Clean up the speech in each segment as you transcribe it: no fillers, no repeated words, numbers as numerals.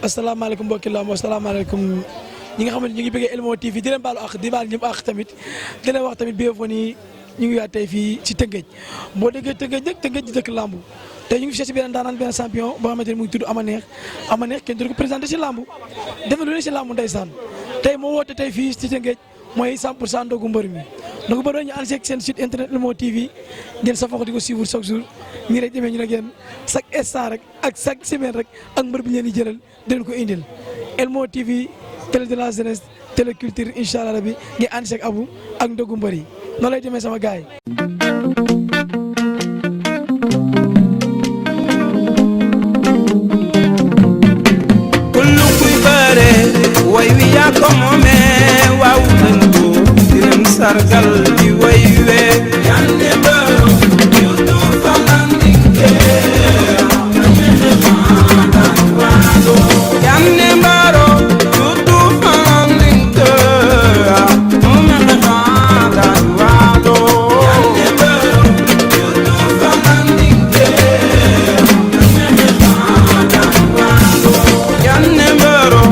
asalaamaaleykum mbokki lamb asalaamaaleykum ñi nga xamante ñu ngi bëggee Elmo TV di leen baalu ak di baal ñëpp ak tamit di leen wax tamit bienvenue ñu ngi waat tey fii ci Tëngéej boo déggee Tëngéej nag Tëngéej di dëkk lamb tey ñu ngi fi seet si benn daanaan benn champion boo xamante ni mu ngi tudd Amaneex kenn du ko présenté si lamb def na lu ne si lamb ndeysaan tey moo woote tey fii ci Tëngéej mooy 100% ndogu mbër mi ndogu mbër ñu ànd seeg seen site internet Elmo TV ngeen safoo di ko suivre chaque jour nii rek demee ñu ne ngeen chaque instant rek ak chaque semaine rek ak mbër bi leen di jëlal di leen ko indil Elmo TV télé de la jeunesse télé culture incha allah rabi ngeen ànd seeg Abou ak ndogu mbër yi noonu lay demee sama gaay kullu kuy bëre way wi yaa ko moomee waaw nañ ko di leen sargal di way wee yande mbaro yutu falandike yande mbaro yutu falandike mumexe xaadan waado yande mbaro yutu falandike mumexe xaadan waado yande mbaro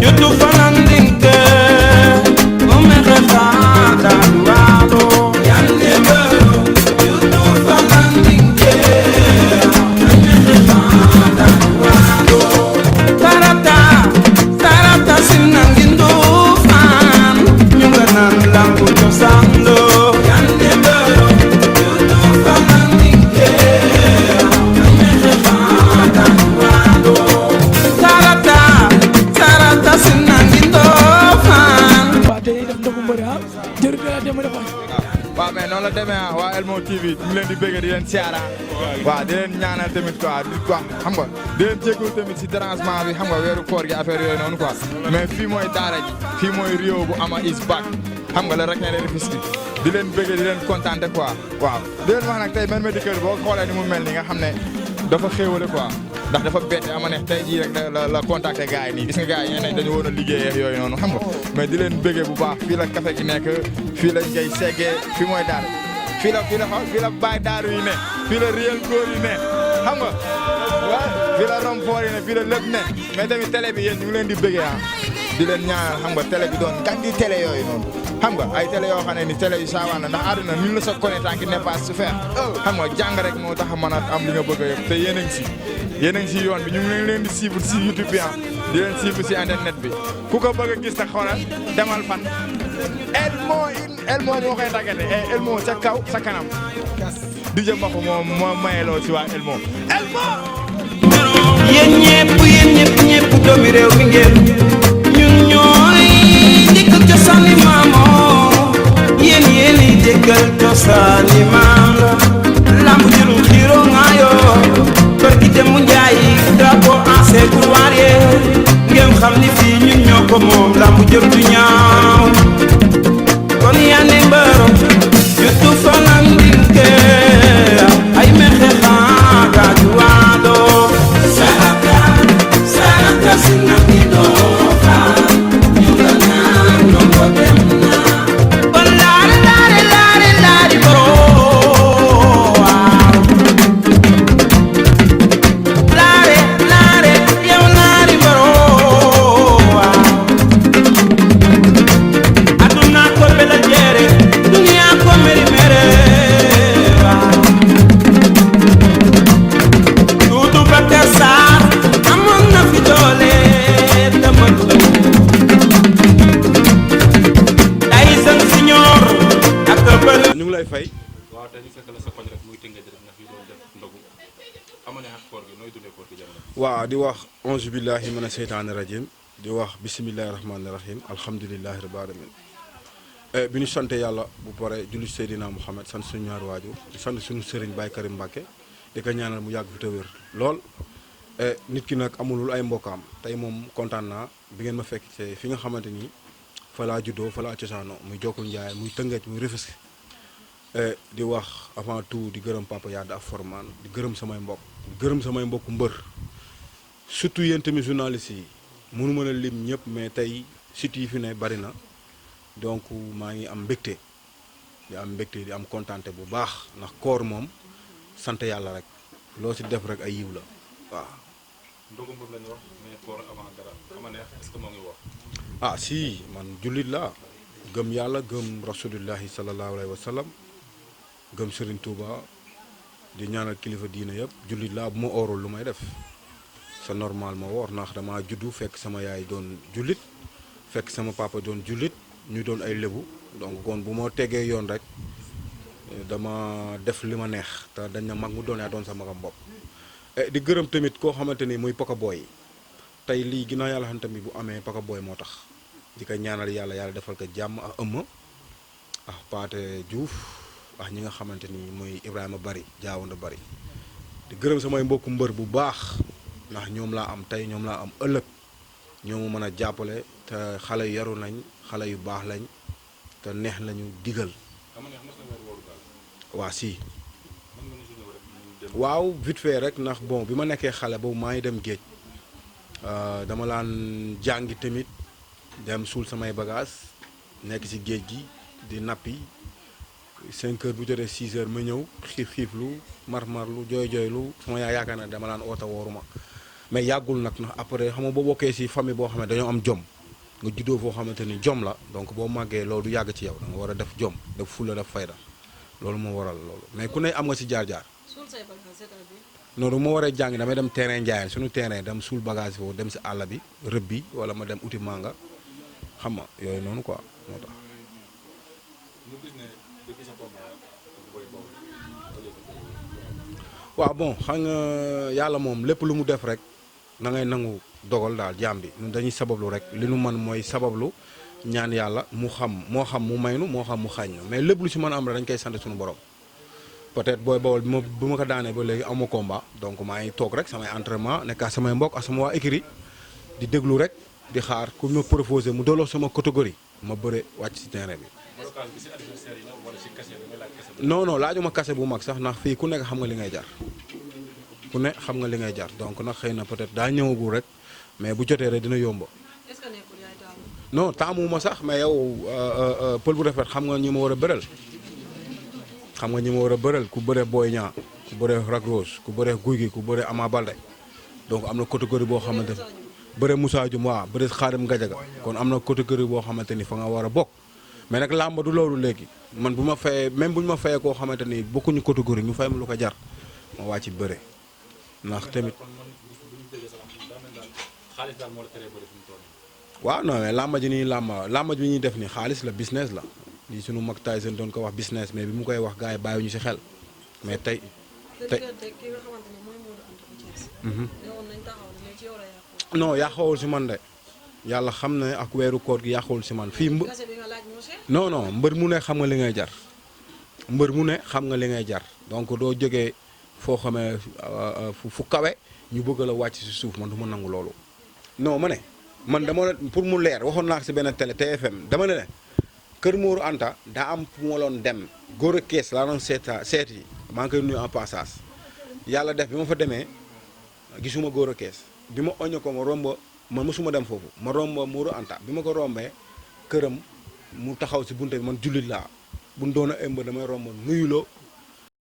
yutu falandike mumexe xaadan waado yande mbaro yutu falandike mumexe xaadan waado tarata tarata sinangindo fan ñu nga naan lambu cosaan lo yande mbaro yutu falandike mumexe xaadan waado tarata tarata sinangindo fan waaw tey def ndogu mbër ah jërëjëf la dem def waaw mais noonu la demee ah waa Elmo TV ñu leen di bëgg di leen siyaara waaw di leen ñaanal tamit quoi di quoi xam nga di leen jégalu tamit si dérangement bi xam nga weeru koor gi affaire yooyu noonu quoi mais fii mooy daara ji fii mooy Rio bu ama is back xam nga la rek ne leen fisti di leen bëgg di leen kontaante quoi waaw di leen wax nag tey man Médical boo xoolee ni mu mel ni nga xam ne dafa xéewale quoi ndax dafa bette Amaneex tey jii rek la contacté gars yi nii gis nga gars yi ñeneen dañu woon a liggéey ak yooyu noonu xam nga mais di leen bëggee bu baax fii la café gi nekk fii lañ koy seggee fii mooy daara fii la baay daaru yi ne fii la réel góor yi ne xam nga waaw fii la rompoor yi ne fii la lépp ne mais tamit télé bi yéen ñu ngi leen di bëggee ah di leen ñaanal xam nga télé bi doon gan di télé yooyu noonu xam nga ay télé yoo xam ne ni télé yu saawaan la ndax àdduna ni la sa connectant qui n'est pas super xam nga jàng rek moo tax a mën a am li nga bëgg a yëpp te yéen a ngi si yéen a ngi si yoon bi ñu ngi leen di suivre si YouTube bi di leen suivre si internet bi ku ko bëgg a gis nag xoolal demal fan Elmo moo koy tàggate Elmo ca kaw sa kanam di jëm waxu moo mayeloo si waa Elmo yéen ñëpp doomi réew mi ngeen ñun ñooy dëkkal cosaani maamoo yéen yi dëkkal cosaani maam la lamb jëlul xiiroo ngaayoo barki dem mu njaay drapeau ancien couloir ngeen xam ni fii ñun ñoo ko moom lamb jël du ñaaw kon yande mbaro yutu falandike ay mexe xaaga juwaado saraka sinangindo fan ñu nga naan ndongo dem na kon laari baro waaw laare yow laari baro waaw aduna ko bela jeere duniya ko meri mere waaw Duudu Bakar Sarr amoon na fi doole dama Tyson Senior ak bël ñu ngi lay fay. waaw tey ñu fekk la sa koñ rek muy Tëngéej rek ndax yu doon def ndogu Amaneex ak koor gi nooy dundee koor gi jamono. waaw di wax onze billahi mina seytaani rajim di wax bisimilahi rahmaani rahim alhamdulilahi rabbil alamin bi ñu sant yàlla bu pare julli Seydina Mouhamed sant suñu ñaari waajur di sant suñu sëriñ Baye Karim Mbacke di ko ñaanal mu yàgg fi te wér lool nit ki nag amulul ay mbokkaam tey moom kontaan naa bi ngeen ma fekk ci fi nga xamante ni fa laa juddoo fa laa cosaanoo muy Jokkul Njaay muy Tëngéej muy Rufisque di wax avant tout di gërëm Papa Yade ak Forman di gërëm samay mbokk di gërëm samay mbokk mbër surtout yéen tamit journalistes yi mënu mën a lim ñëpp mais tey sites yi fi ne bari na donc maa ngi am mbégte di am kontante bu baax ndax koor moom sant yàlla rek loo si def rek ay yiw la waaw. ndogu mbër lañu wax mais koor avant dara ama neex est-ce que moo ngi wax. ah si man jullit laa gëm yàlla gëm rasulillahi sallallahu alayhi wa sallam gëm Serigne Touba di ñaanal kilifa diina yëpp jullit laa bu ma oorul lu may def c'est normal ma woor ndax dama juddu fekk sama yaay doon jullit fekk sama papa doon jullit ñu doon ay lébu donc kon bu ma tegee yoon rek dama def li ma neex te dañ na mag mu doon yaa doon sa magam bopp di gërëm tamit koo xamante ni muy Paka Boy tey lii ginnaaw yàlla xam tamit bu amee Paka Boy moo tax di ko ñaanal yàlla defal ko jàmm ak ëmma ak Paate Diouf ak ñi nga xamante ni mooy Ibrahima Bari jaawanda Bari di gërëm samay mbokku mbër bu baax ndax ñoom laa am tey ñoom laa am ëllëg ñoo ma mën a jàppale te xale yu yaru nañ xale yu baax lañ te neex lañu digal. waa si waaw vite fait rek ndax bon bi ma nekkee xale boobu maa ngi dem géej dama laan jàngi tamit dem suul samay bagage nekk ci géej gi di nappi 5 heures bu jotee 6 heures ma ñëw xiiflu marmarlu jooylu sama yaakaar na dama laan oota wooruma mais yàggul nag ndax après xam nga boo bokkee ci famille boo xam ne dañoo am jom nga juddoo foo xamante ni jom la donc boo màggee loolu du yàgg ci yow da nga war a def jom def fulla def fayda loolu moo waral loolu mais ku ne am nga ci jaar-jaar. noonu ma waree jàng damay dem terrain njaayeen suñu terrain dem suul bagage foofu dem ci àll bi rëb bi wala ma dem uti manga xam nga yooyu noonu quoi moo tax. waaw bon xam nga yàlla moom lépp lu mu def rek na ngay nangu dogal daal jaam bi ñun dañuy sabablu rek li nu mën mooy sabablu ñaan yàlla mu xam moo xam mu maynu moo xam mu xaañ na mais lépp lu ci mën a am rek dañ koy sant suñu borom. peut-être booy bawol bu ma ko daanee ba léegi amu combat donc maa ngi toog rek samay entraînement nekk ak samay mbokk ak sama waa écurie di déglu rek di xaar ku ma proposé mu dooloo sama catégorie ma bëre wàcc ci terrain bi. non laajuma kase bu mag sax ndax fii ku nekk xam nga li ngay jar ku ne xam nga li ngay jar donc nag xëy na peut-être daa ñëwagul rek mais bu jotee rek dina yomba. est-ce que nekkul yaay taamu. non taamuma sax mais yow pël bu rafet xam nga ñi ma war a bëral. xam nga ñi ma war a bëral ku bëre Boy Niang ku bëre Lac Rose ku bëre Gouye Gui ku bëre Ama Baldé donc am na catégorie boo xamante ni bëre Moussa Dioum waaw bëre Khadim Gadiaga kon am na catégorie boo xamante ni fa nga war a bokk mais nag làmb du loolu léegi man bu ma fayee même bu ñu ma fayee koo xamante ni bokkuñu catégorie ñu fay ma lu ko jar ma wàcc bëre ndax tamit waaw non mais làmb ji nii làmb ji bi ñuy def ni xaalis la business la lii sunu mag Tyson doon ko wax business mais bi mu koy wax gars yi bàyyiwuñu ci xel mais tey. non yàqawul ci man de yàlla xam ne ak weeru koor gi yàqawul ci man fii non mbër mu ne xam nga li ngay jar mbër mu ne xam nga li ngay jar donc doo jógee foo xamee fu kawe ñu bëgg la wàcc ci suuf man du ma nangu loolu. non ma ne man dama pour mu leer waxoon naa ko ci benn télé TFM dama ne Kër Mourou Anta daa am fu ma loon dem góor a kees laa doon seeti maa ngi koy nuyu en passage yàlla def bi ma fa demee gisuma góor a kees bi ma oññee ko ma romb man mosuma dem foofu ma romb Mourou Anta bi ma ko rombee këram mu taxaw si bunte bi man jullit laa bu doon a ëmb damay romb nuyuloo